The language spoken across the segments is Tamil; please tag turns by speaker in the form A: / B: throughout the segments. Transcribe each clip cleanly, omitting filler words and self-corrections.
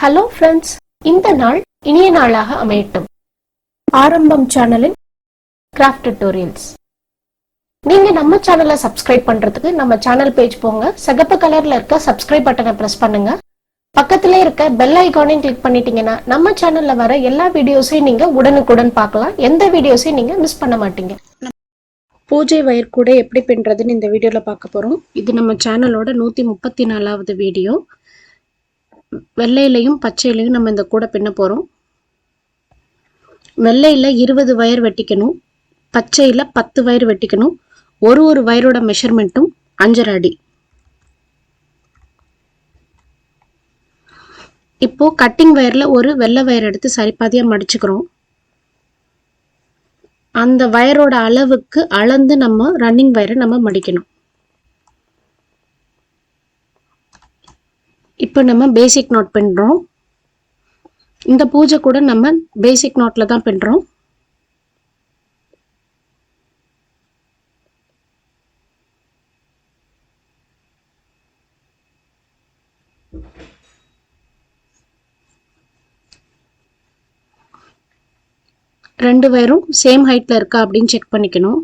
A: ஹலோ ஃப்ரெண்ட்ஸ், இந்த நாள் இனிய நாளாக அமையட்டும். ஆரம்பம் சேனலின் கிராஃப்ட் டியூட்டோரியல்ஸ். நீங்க நம்ம சேனலை சப்ஸ்கிரைப் பண்றதுக்கு நம்ம சேனல் பேஜ் போங்க. சிகப்பு கலர்ல இருக்க சப்ஸ்கிரைப் பட்டனை பிரஸ் பண்ணுங்க. பக்கத்திலே இருக்க பெல் ஐகானையும் கிளிக் பண்ணிட்டீங்கன்னா நம்ம சேனல்ல வர எல்லா வீடியோஸையும் நீங்க உடனுக்குடன் பார்க்கலாம். எந்த வீடியோஸையும் நீங்க மிஸ் பண்ண மாட்டீங்க. பூஜை வயர் கூட எப்படி பின்றதுன்னு இந்த வீடியோல பார்க்க போறோம். இது நம்ம சேனலோட 134வது வீடியோ. வெள்ளையிலையும் பச்சையிலையும் நம்ம இந்த கூட பின்ன போறோம். வெள்ளையில 20 வயர் வெட்டிக்கணும், பச்சையில 10 வயர் வெட்டிக்கணும். ஒரு வயரோட மெஷர்மெண்ட்டும் 5.5 அடி. இப்போ கட்டிங் வயர்ல ஒரு வெள்ளை வயர் எடுத்து சரிபாதியா மடிச்சுக்கிறோம். அந்த வயரோட அளவுக்கு அளந்து நம்ம ரன்னிங் வயரை நம்ம மடிக்கணும். இப்போ நம்ம பேசிக் நாட் பின்றோம். இந்த பூஜை கூட நம்ம பேசிக் நாட்ல தான் பின்றோம். ரெண்டு வயரும் சேம் ஹைட்ல இருக்கா அப்படின்னு செக் பண்ணிக்கணும்.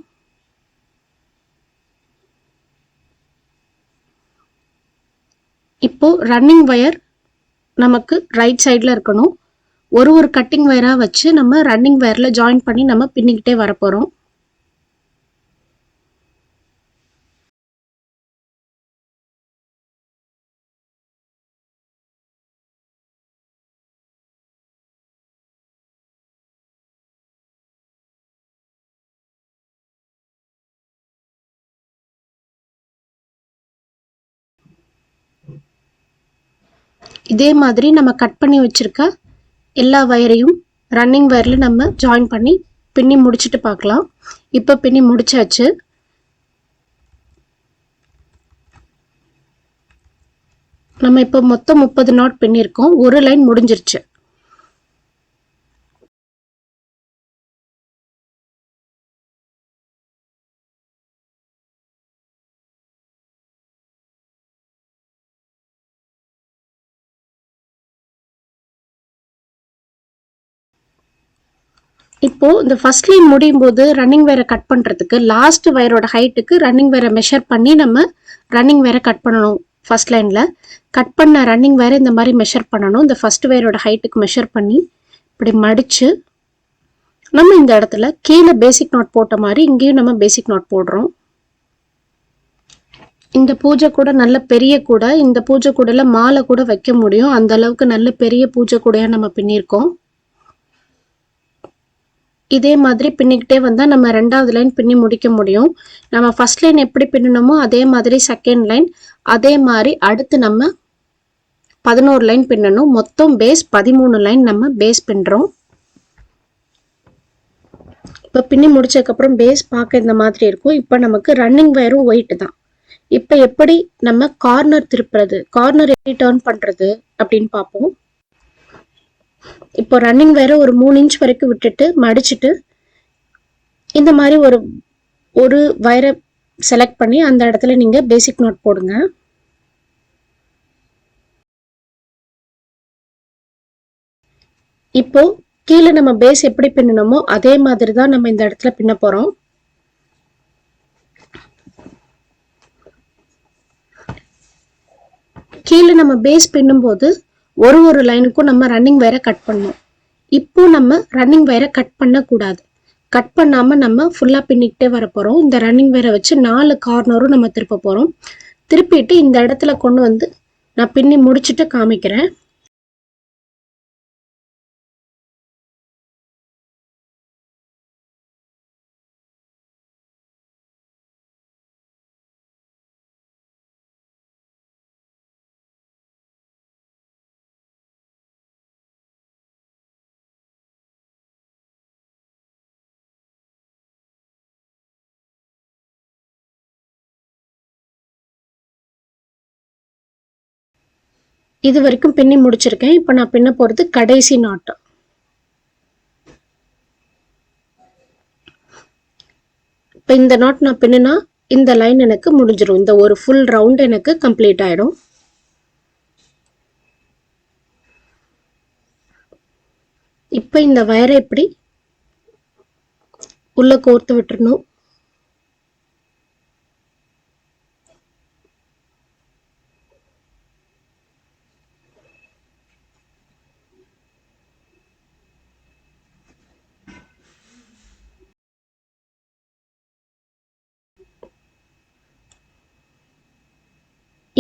A: இப்போ ரன்னிங் வயர் நமக்கு ரைட் சைட்ல இருக்கணும். ஒரு கட்டிங் வயரா வச்சு நம்ம ரன்னிங் வயர்ல ஜாயின் பண்ணி நம்ம பின்னிக்கிட்டே வர போறோம். இதே மாதிரி நம்ம கட் பண்ணி வச்சிருக்க எல்லா வயரையும் ரன்னிங் வயர்ல நம்ம ஜாயின் பண்ணி பின்னி முடிச்சுட்டு பார்க்கலாம். இப்போ பின்னி முடிச்சாச்சு. நம்ம இப்போ மொத்தம் 30 நாட் பின்னிருக்கோம். ஒரு லைன் முடிஞ்சிருச்சு. இப்போ இந்த ஃபர்ஸ்ட் லைன் முடியும் போது ரன்னிங் வயரை கட் பண்றதுக்கு லாஸ்ட் வயரோட ஹைட்டுக்கு ரன்னிங் வயரை மெஷர் பண்ணி நம்ம ரன்னிங் வயரை கட் பண்ணணும். ஃபர்ஸ்ட் லைன்ல கட் பண்ண ரன்னிங் வயரை இந்த மாதிரி மெஷர் பண்ணணும். இந்த ஃபர்ஸ்ட் வயரோட ஹைட்டுக்கு மெஷர் பண்ணி இப்படி மடிச்சு நம்ம இந்த இடத்துல கீழே பேசிக் நாட் போட்ட மாதிரி இங்கேயும் நம்ம பேசிக் நாட் போடுறோம். இந்த பூஜை கூட நல்ல பெரிய கூட, இந்த பூஜை கூடல மாலை கூட வைக்க முடியும். அந்த அளவுக்கு நல்ல பெரிய பூஜை கூடையா நம்ம பின்னிருக்கோம். இதே மாதிரி பின்னிக்கிட்டே வந்தா நம்ம ரெண்டாவது லைன் பின்னி முடிக்க முடியும். நம்ம ஃபர்ஸ்ட் லைன் எப்படி பின்னணுமோ அதே மாதிரி செகண்ட் லைன், அதே மாதிரி அடுத்து நம்ம 11 லைன் பின்னணும். மொத்தம் பேஸ் 13 லைன் நம்ம பேஸ் பின்றோம். இப்போ பின்னி முடிச்சதுக்கு அப்புறம் பேஸ் பார்க்க இந்த மாதிரி இருக்கும். இப்போ நமக்கு ரன்னிங் வயரும் ஒயிட் தான். இப்போ எப்படி நம்ம கார்னர் திருப்புறது, கார்னர் எப்படி டர்ன் பண்றது அப்படின்னு பார்ப்போம். இப்போ ரன்னிங் வயரை ஒரு 3 இன்ச் வரைக்கும் விட்டுட்டு மடிச்சுட்டு இந்த மாதிரி ஒரு வயரை செலக்ட் பண்ணி அந்த இடத்துல நீங்க பேசிக் நாட் போடுங்க. இப்போ கீழே நம்ம பேஸ் எப்படி பின்னணுமோ அதே மாதிரி தான் நம்ம இந்த இடத்துல பின்ன போறோம். கீழே நம்ம பேஸ் பின்னும் போது ஒரு லைனுக்கும் நம்ம ரன்னிங் வயரை கட் பண்ணணும். இப்போ நம்ம ரன்னிங் வயரை கட் பண்ண கூடாது. கட் பண்ணாம நம்ம ஃபுல்லா பின்னிக்கிட்டே வர போறோம். இந்த ரன்னிங் வயரை வச்சு 4 கார்னரும் நம்ம திருப்ப போறோம். திருப்பிட்டு இந்த இடத்துல கொண்டு வந்து நான் பின்னி முடிச்சுட்டு காமிக்கிறேன். இது வரைக்கும் பின்னி முடிச்சிருக்கேன். இப்போ நான் பின்ன போறது கடைசி நாட். இப்போ இந்த நாட் நான் பின்னா இந்த லைன் எனக்கு முடிஞ்சிடும். இந்த ஒரு ஃபுல் ரவுண்ட் எனக்கு கம்ப்ளீட் ஆயிடும். இப்போ இந்த வயரை இப்படி உள்ள கோர்த்து விட்டுறணும்.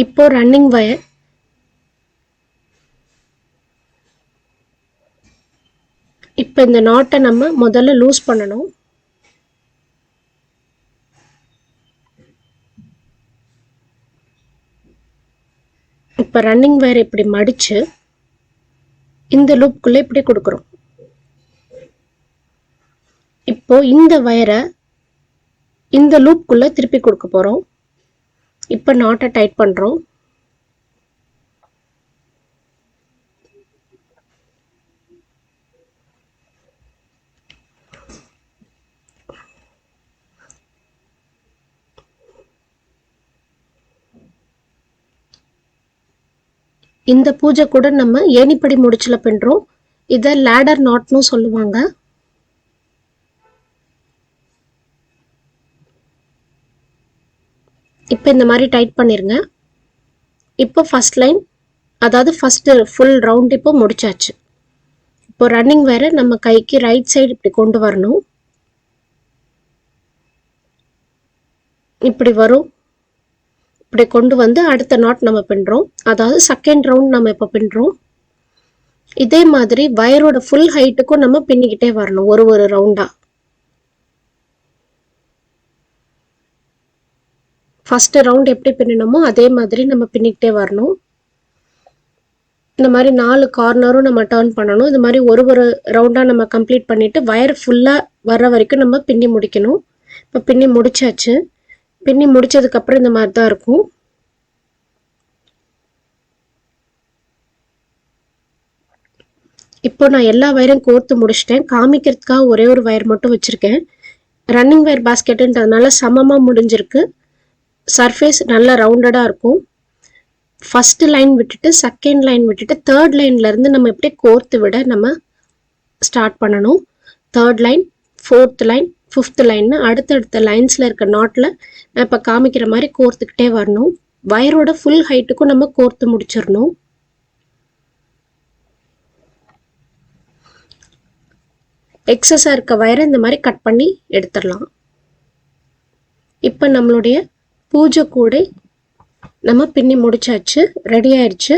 A: இப்போ ரன்னிங் வயர் இப்போ இந்த நாட்டை நம்ம முதல்ல லூஸ் பண்ணணும். இப்போ ரன்னிங் வயர் இப்படி மடிச்சு இந்த லூப்குள்ள இப்படி கொடுக்குறோம். இப்போ இந்த வயரை இந்த லூப்குள்ள திருப்பி கொடுக்க போறோம். இப்போ நாட்டை டைட் பண்றோம். இந்த பூஜை கூட நம்ம ஏணிப்படி முடிச்சுல பின்றோம். இத லேடர் நாட்னு சொல்லுவாங்க. இப்போ இந்த மாதிரி டைட் பண்ணிருங்க. இப்போ ஃபர்ஸ்ட் லைன், அதாவது ஃபர்ஸ்ட் ஃபுல் ரவுண்ட் இப்போ முடிச்சாச்சு. இப்போ ரன்னிங் வேற நம்ம கைக்கு ரைட் சைடு இப்படி கொண்டு வரணும். இப்படி வரும். இப்படி கொண்டு வந்து அடுத்த நாட் நம்ம பின்றோம். அதாவது செகண்ட் ரவுண்ட் நம்ம இப்போ பின்றோம். இதே மாதிரி வயரோட ஃபுல் ஹைட்டுக்கும் நம்ம பின்னிக்கிட்டே வரணும் ஒரு ஒரு ரவுண்டா. ஃபர்ஸ்ட் ரவுண்ட் எப்படி பின்னணுமோ அதே மாதிரி நம்ம பின்னிக்கிட்டே வரணும். இந்த மாதிரி 4 கார்னரும் நம்ம டர்ன் பண்ணணும். இந்த மாதிரி ஒரு ஒரு ரவுண்டா நம்ம கம்ப்ளீட் பண்ணிட்டு வயர் ஃபுல்லா வர்ற வரைக்கும் நம்ம பின்னி முடிக்கணும். இப்போ பின்னி முடிச்சாச்சு. பின்னி முடிச்சதுக்கு அப்புறம் இந்த மாதிரி தான் இருக்கும். இப்போ நான் எல்லா வயரும் கோர்த்து முடிச்சிட்டேன். காமிக்கிறதுக்காக ஒரே ஒரு வயர் மட்டும் வச்சிருக்கேன். ரன்னிங் வயர் பாஸ்கெட்டுன்றதுனால சமமா முடிஞ்சிருக்கு. சர்ஃபேஸ் நல்லா ரவுண்டடா இருக்கும். ஃபர்ஸ்ட் லைன் விட்டுட்டு செகண்ட் லைன் விட்டுட்டு தேர்ட் லைன்ல இருந்து நம்ம எப்படி கோர்த்து விட நம்ம ஸ்டார்ட் பண்ணணும். Third line, fourth line, fifth line அடுத்தடுத்த லைன்ஸ்ல இருக்க நாட்ல நான் இப்போ காமிக்கிற மாதிரி கோர்த்துக்கிட்டே வரணும். வயரோட ஃபுல் ஹைட்டுக்கும் நம்ம கோர்த்து முடிச்சிடணும். எக்ஸஸா இருக்க வயரை இந்த மாதிரி கட் பண்ணி எடுத்துடலாம். இப்போ நம்மளுடைய பூஜை கூடை நம்ம பின்னி முடிச்சாச்சு, ரெடி ஆயிடுச்சு.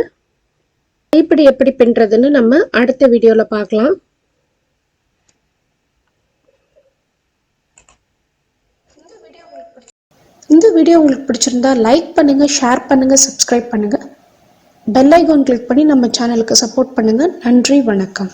A: இப்படி எப்படி பின்றதுன்னு நம்ம அடுத்த வீடியோல பார்க்கலாம். இந்த வீடியோ உங்களுக்கு பிடிச்சிருந்தா லைக் பண்ணுங்க, ஷேர் பண்ணுங்க, சப்ஸ்கிரைப் பண்ணுங்க, பெல் ஐகான் கிளிக் பண்ணி நம்ம சேனலுக்கு சப்போர்ட் பண்ணுங்க. நன்றி, வணக்கம்.